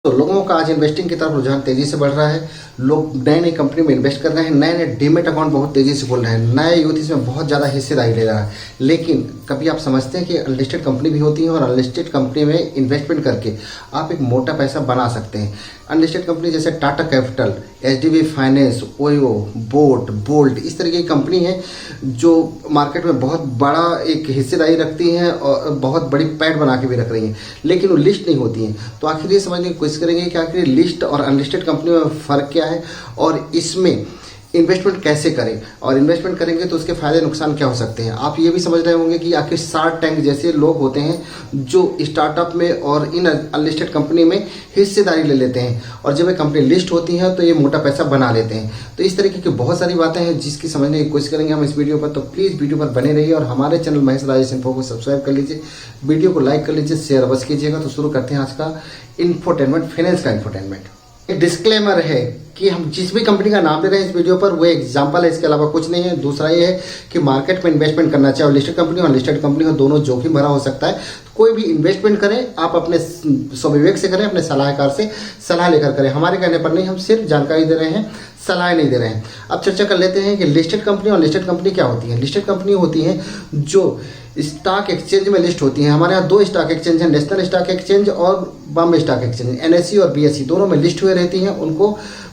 तो लोगों का आज इन्वेस्टिंग की तरफ रुझान तेजी से बढ़ रहा है। लोग नए नई कंपनी में इन्वेस्ट कर रहे हैं, नए नए डीमेट अकाउंट बहुत तेजी से खोल रहे हैं, नए यूथ इसमें बहुत ज़्यादा हिस्सेदारी ले रहा है। लेकिन कभी आप समझते हैं कि अनलिस्टेड कंपनी भी होती है और अनलिस्टेड कंपनी में इन्वेस्टमेंट करके आप एक मोटा पैसा बना सकते हैं। अनलिस्टेड कंपनी जैसे Tata capital, HDB finance, OYO, bolt इस तरीके की कंपनी है जो मार्केट में बहुत बड़ा एक हिस्सेदारी रखती हैं और बहुत बड़ी पैठ बना के भी रख रही हैं, लेकिन वो लिस्ट नहीं होती हैं। तो आखिर ये समझने की कोशिश करेंगे कि आखिर लिस्ट और अनलिस्टेड कंपनी में फ़र्क क्या है और इसमें इन्वेस्टमेंट कैसे करें, और इन्वेस्टमेंट करेंगे तो उसके फायदे नुकसान क्या हो सकते हैं। आप ये भी समझ रहे होंगे कि आखिर शार्क टैंक जैसे लोग होते हैं जो स्टार्टअप में और इन अनलिस्टेड कंपनी में हिस्सेदारी ले लेते हैं, और जब ये कंपनी लिस्ट होती है तो ये मोटा पैसा बना लेते हैं। तो इस तरीके की बहुत सारी बातें हैं जिसकी समझने की कोशिश करेंगे हम इस वीडियो पर। तो प्लीज़ वीडियो पर बने रहिए और हमारे चैनल महेश राजेश इन्फो को सब्सक्राइब कर लीजिए, वीडियो को लाइक कर लीजिए, शेयर अवश्य कीजिएगा। तो शुरू करते हैं आज का इंफोटेनमेंट, फाइनेंस का इंफोटेनमेंट। एक डिस्क्लेमर है कि हम जिस भी कंपनी का नाम ले रहे हैं इस वीडियो पर वो एग्जांपल है, इसके अलावा कुछ नहीं है। दूसरा ये है कि मार्केट में इन्वेस्टमेंट करना चाहे लिस्टेड कंपनी और अनलिस्टेड कंपनी हो, दोनों जोखिम भरा हो सकता है। कोई भी इन्वेस्टमेंट करें आप अपने स्वविवेक से करें, अपने सलाहकार से सलाह लेकर करें। हमारे कहने पर नहीं, हम सिर्फ जानकारी दे रहे हैं, सलाह नहीं दे रहे हैं। अब चर्चा कर लेते हैं कि लिस्टेड कंपनी और अनलिस्टेड कंपनी क्या होती है। लिस्टेड कंपनी होती है जो स्टॉक एक्सचेंज में लिस्ट होती है। हमारे यहाँ दो स्टॉक एक्सचेंज हैं, नेशनल स्टॉक एक्सचेंज और बॉम्बे स्टॉक एक्सचेंज, एनएसई और बीएसई, दोनों में लिस्ट हुए रहती हैं। उनको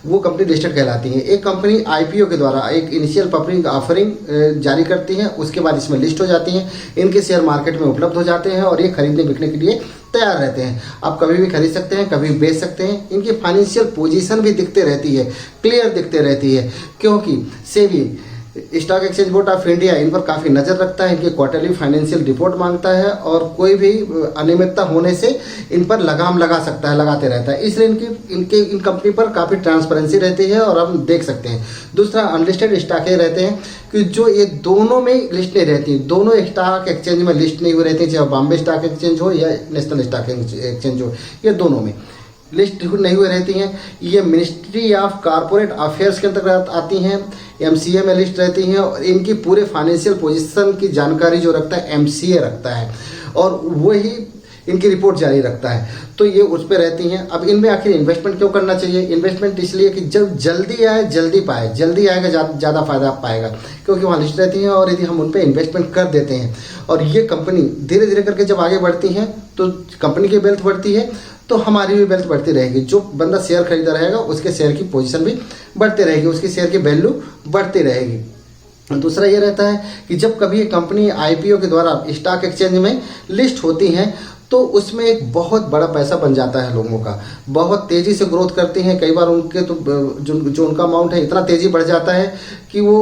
वो कंपनी लिस्टेड कहलाती है। एक कंपनी आईपीओ के द्वारा एक इनिशियल पब्लिक ऑफरिंग जारी करती है, उसके बाद इसमें लिस्ट हो जाती हैं। इनके शेयर मार्केट में उपलब्ध हो जाते हैं और ये खरीदने बिकने के लिए तैयार रहते हैं। आप कभी भी खरीद सकते हैं, कभी बेच सकते हैं। इनकी फाइनेंशियल पोजीशन भी दिखते रहती है, क्लियर दिखते रहती है, क्योंकि SEBI stock exchange board of India in पर काफ़ी नज़र रखता है। इनकी क्वार्टरली फाइनेंशियल रिपोर्ट मांगता है और कोई भी अनियमितता होने से इन पर लगाम लगा सकता है, लगाते रहता है। इसलिए इन कंपनी पर काफ़ी ट्रांसपेरेंसी रहती है और हम देख सकते हैं। दूसरा, अनलिस्टेड स्टॉक रहते हैं कि जो ये दोनों में लिस्ट नहीं रहती, दोनों स्टॉक एक्सचेंज में लिस्ट नहीं हुई रहती, चाहे बॉम्बे स्टॉक एक्सचेंज हो या नेशनल स्टॉक एक्सचेंज हो, ये दोनों में लिस्ट नहीं हुई रहती हैं। ये मिनिस्ट्री ऑफ कॉरपोरेट अफेयर्स के अंतर्गत आती हैं, एमसीए में लिस्ट रहती हैं और इनकी पूरे फाइनेंशियल पोजीशन की जानकारी जो रखता है एमसीए रखता है और वही इनकी रिपोर्ट जारी रखता है। तो ये उस पर रहती हैं। अब इनमें आखिर इन्वेस्टमेंट क्यों करना चाहिए? इन्वेस्टमेंट इसलिए कि जब जल्दी आए जल्दी पाए, जल्दी आएगा ज़्यादा फायदा पाएगा, क्योंकि वहाँ लिस्ट रहती हैं और यदि हम उन पर इन्वेस्टमेंट कर देते हैं और ये कंपनी धीरे धीरे करके जब आगे बढ़ती हैं तो कंपनी की वेल्थ बढ़ती है, तो हमारी भी वेल्थ बढ़ती रहेगी। जो बंदा शेयर खरीदा रहेगा उसके शेयर की पोजीशन भी बढ़ती रहेगी, उसकी शेयर की वैल्यू बढ़ती रहेगी। दूसरा ये रहता है कि जब कभी ये कंपनी आईपीओ के द्वारा स्टॉक एक्सचेंज में लिस्ट होती हैं तो उसमें एक बहुत बड़ा पैसा बन जाता है लोगों का, बहुत तेज़ी से ग्रोथ करती हैं। कई बार उनके तो जो उनका अमाउंट है इतना तेज़ी बढ़ जाता है कि वो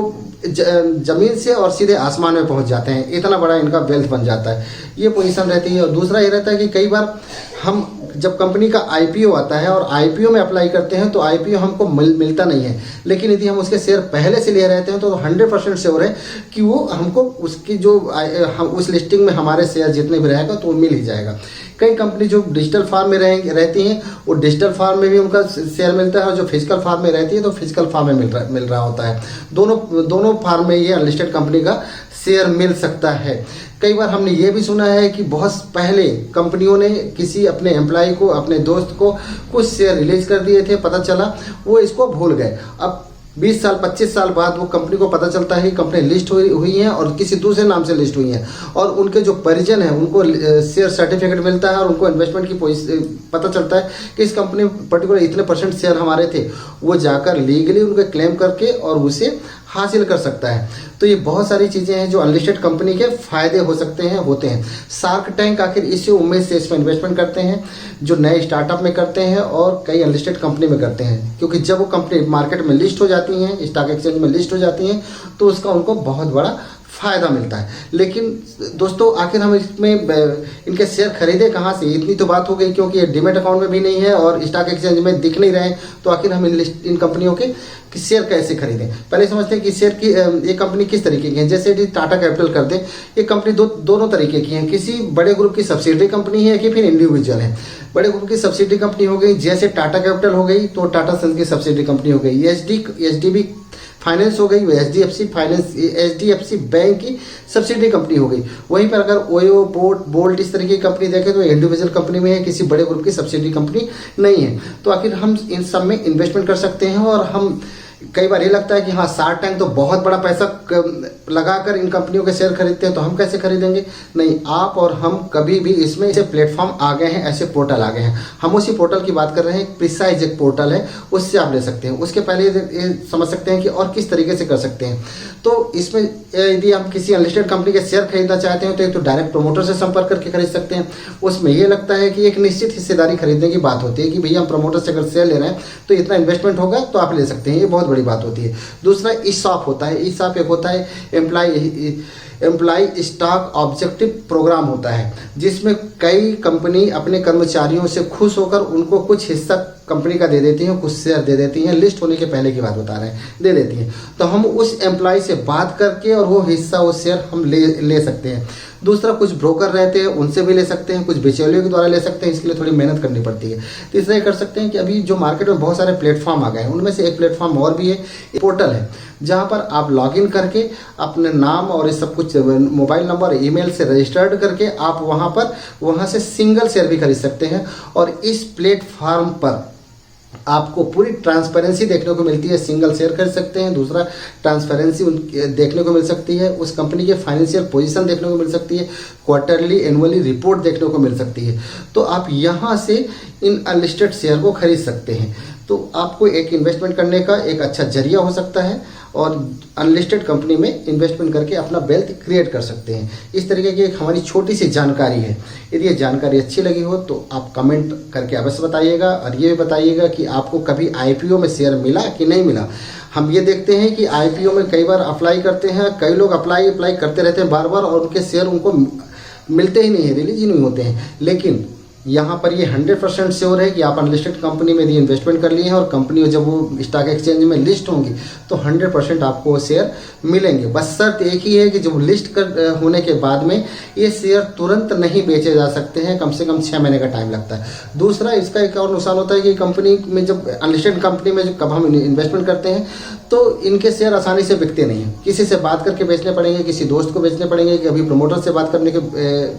ज़मीन से और सीधे आसमान में पहुंच जाते हैं, इतना बड़ा इनका वेल्थ बन जाता है। ये पोजीशन रहती है। और दूसरा ये रहता है कि कई बार हम जब कंपनी का आईपीओ आता है और आईपीओ में अप्लाई करते हैं तो आईपीओ हमको मिलता नहीं है, लेकिन यदि हम उसके शेयर पहले से लिए रहते हैं तो 100% श्योर है कि वो हमको उसकी जो उस लिस्टिंग में हमारे शेयर जितने भी रहेगा तो वो मिल ही जाएगा। कई कंपनी जो डिजिटल फार्म में रहती हैं वो डिजिटल फार्म में भी उनका शेयर मिलता है, और जो फिजिकल फार्म में रहती है तो फिजिकल फार्म में मिल रहा होता है। दोनों फार्म में ये अनलिस्टेड कंपनी का शेयर मिल सकता है। कई बार हमने ये भी सुना है कि बहुत पहले कंपनियों ने किसी अपने एम्प्लॉय को, अपने दोस्त को कुछ शेयर रिलीज कर दिए थे, पता चला वो इसको भूल गए। अब 20 साल 25 साल बाद वो कंपनी को पता चलता है कि कंपनी लिस्ट हुई है और किसी दूसरे नाम से लिस्ट हुई है, और उनके जो परिजन हैं उनको शेयर सर्टिफिकेट मिलता है और उनको इन्वेस्टमेंट की पता चलता है कि इस कंपनी पर्टिकुलर इतने % शेयर हमारे थे। वो जाकर लीगली उनके क्लेम करके और उसे हासिल कर सकता है। तो ये बहुत सारी चीज़ें हैं जो अनलिस्टेड कंपनी के फायदे हो सकते हैं, होते हैं। शार्क टैंक आखिर इसी उम्मीद से इसमें इन्वेस्टमेंट करते हैं जो नए स्टार्टअप में करते हैं और कई अनलिस्टेड कंपनी में करते हैं, क्योंकि जब वो कंपनी मार्केट में लिस्ट हो जाती हैं, स्टॉक एक्सचेंज में लिस्ट हो जाती हैं, तो उसका उनको बहुत बड़ा फ़ायदा मिलता है। लेकिन दोस्तों आखिर हम इसमें इनके शेयर खरीदे कहाँ से? इतनी तो बात हो गई, क्योंकि ये डीमेट अकाउंट में भी नहीं है और स्टॉक एक्सचेंज में दिख नहीं रहे, तो आखिर हम इन कंपनियों के शेयर कैसे खरीदें? पहले समझते हैं कि शेयर की ये कंपनी किस तरीके की है। जैसे यदि टाटा कैपिटल कर दें, ये कंपनी दोनों तरीके की हैं। किसी बड़े ग्रुप की सब्सिडरी कंपनी है कि फिर इंडिविजुअल है। बड़े ग्रुप की सब्सिडरी कंपनी हो गई, जैसे टाटा कैपिटल हो गई तो टाटा सन्स की सब्सिडरी कंपनी हो गई। एचडीबी फाइनेंस हो गई, वो HDFC फाइनेंस, HDFC बैंक की सब्सिडी कंपनी हो गई। वहीं पर अगर ओयो, बोल्ट इस तरह की कंपनी देखें तो इंडिविजुअल कंपनी में है, किसी बड़े ग्रुप की सब्सिडी कंपनी नहीं है। तो आखिर हम इन सब में इन्वेस्टमेंट कर सकते हैं। और हम कई बार ये लगता है कि हाँ, शार्क टैंक तो बहुत बड़ा पैसा लगाकर इन कंपनियों के शेयर खरीदते हैं, तो हम कैसे खरीदेंगे? नहीं, आप और हम कभी भी इसमें ऐसे प्लेटफॉर्म आ गए हैं, ऐसे पोर्टल आ गए हैं। हम उसी पोर्टल की बात कर रहे हैं, प्रिसाइज एक पोर्टल है, उससे आप ले सकते हैं। उसके पहले ये समझ सकते हैं कि और किस तरीके से कर सकते हैं। तो इसमें यदि आप किसी अनलिस्टेड कंपनी के शेयर खरीदना चाहते हैं तो एक तो डायरेक्ट प्रमोटर से संपर्क करके खरीद सकते हैं। उसमें ये लगता है कि एक निश्चित हिस्सेदारी खरीदने की बात होती है कि भैया हम प्रमोटर से अगर शेयर ले रहे हैं तो इतना इन्वेस्टमेंट होगा तो आप ले सकते हैं, ये बहुत बड़ी बात होती है। दूसरा ESOP होता है। ESOP एक होता है एम्प्लॉय स्टॉक ऑब्जेक्टिव प्रोग्राम होता है, जिसमें कई कंपनी अपने कर्मचारियों से खुश होकर उनको कुछ हिस्सा कंपनी का दे देती हैं, कुछ शेयर दे देती हैं। लिस्ट होने के पहले की बात बता रहे हैं, दे देती हैं। तो हम उस एम्प्लॉय से बात करके और वो हिस्सा, वो शेयर हम ले सकते हैं। दूसरा, कुछ ब्रोकर रहते हैं, उनसे भी ले सकते हैं, कुछ बिचौलियों के द्वारा ले सकते हैं, इसके लिए थोड़ी मेहनत करनी पड़ती है। तीसरा ये कर सकते हैं कि अभी जो मार्केट में बहुत सारे प्लेटफॉर्म आ गए हैं, उनमें से एक प्लेटफॉर्म और भी है, पोर्टल है, जहां पर आप लॉगिन करके अपने नाम और ये सब कुछ, मोबाइल नंबर, ईमेल से रजिस्टर्ड करके आप वहां से सिंगल शेयर भी खरीद सकते हैं। और इस प्लेटफॉर्म पर आपको पूरी ट्रांसपेरेंसी देखने को मिलती है, सिंगल शेयर खरीद सकते हैं। दूसरा, ट्रांसपेरेंसी देखने को मिल सकती है, उस कंपनी के फाइनेंशियल पोजीशन देखने को मिल सकती है, क्वार्टरली, एनुअली रिपोर्ट देखने को मिल सकती है। तो आप यहाँ से इन अनलिस्टेड शेयर को खरीद सकते हैं। तो आपको एक इन्वेस्टमेंट करने का एक अच्छा जरिया हो सकता है और अनलिस्टेड कंपनी में इन्वेस्टमेंट करके अपना वेल्थ क्रिएट कर सकते हैं। इस तरीके की एक हमारी छोटी सी जानकारी है। यदि ये जानकारी अच्छी लगी हो तो आप कमेंट करके अवश्य बताइएगा, और ये भी बताइएगा कि आपको कभी IPO में शेयर मिला कि नहीं मिला। हम ये देखते हैं कि IPO में कई बार अप्लाई करते हैं, कई लोग अप्लाई करते रहते हैं बार बार, और उनके शेयर उनको मिलते ही नहीं है, रिलीज ही नहीं होते हैं। लेकिन यहाँ पर ये 100% श्योर है कि आप अनलिस्टेड कंपनी में इन्वेस्टमेंट कर लिए हैं और कंपनी जब वो स्टॉक एक्सचेंज में लिस्ट होंगी तो 100% आपको शेयर मिलेंगे। बस शर्त एक ही है कि जब लिस्ट होने के बाद में ये शेयर तुरंत नहीं बेचे जा सकते हैं, कम से कम 6 महीने का टाइम लगता है। दूसरा, इसका एक और नुकसान होता है कि कंपनी में जब अनलिस्टेड कंपनी में जब हम इन्वेस्टमेंट करते हैं तो इनके शेयर आसानी से बिकते नहीं हैं। किसी से बात करके बेचने पड़ेंगे, किसी दोस्त को बेचने पड़ेंगे, कभी प्रमोटर से बात करने के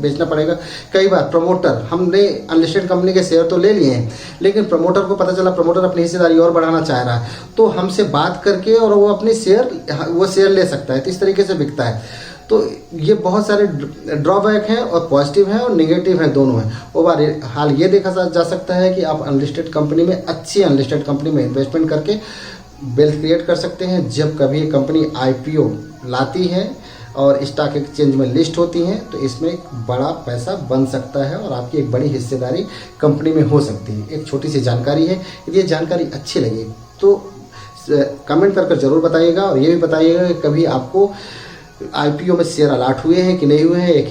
बेचना पड़ेगा। कई बार प्रमोटर, हमने अनलिस्टेड कंपनी के शेयर तो ले लिए हैं, लेकिन प्रमोटर को पता चला प्रमोटर अपनी हिस्सेदारी और बढ़ाना चाह रहा है, तो हमसे बात करके और वो अपने शेयर ले सकता है। तो इस तरीके से बिकता है। तो ये बहुत सारे ड्रॉबैक हैं, और पॉजिटिव हैं और नेगेटिव हैं, दोनों हैं। ओवरऑल ये देखा जा सकता है कि आप अनलिस्टेड कंपनी में, अच्छी अनलिस्टेड कंपनी में इन्वेस्टमेंट करके वेल्थ क्रिएट कर सकते हैं। जब कभी कंपनी IPO लाती है और स्टॉक एक्सचेंज में लिस्ट होती हैं तो इसमें एक बड़ा पैसा बन सकता है और आपकी एक बड़ी हिस्सेदारी कंपनी में हो सकती है। एक छोटी सी जानकारी है। यदि ये जानकारी अच्छी लगी तो कमेंट कर जरूर बताइएगा, और ये भी बताइएगा कि कभी आपको IPO में शेयर अलॉट हुए हैं कि नहीं हुए हैं। एक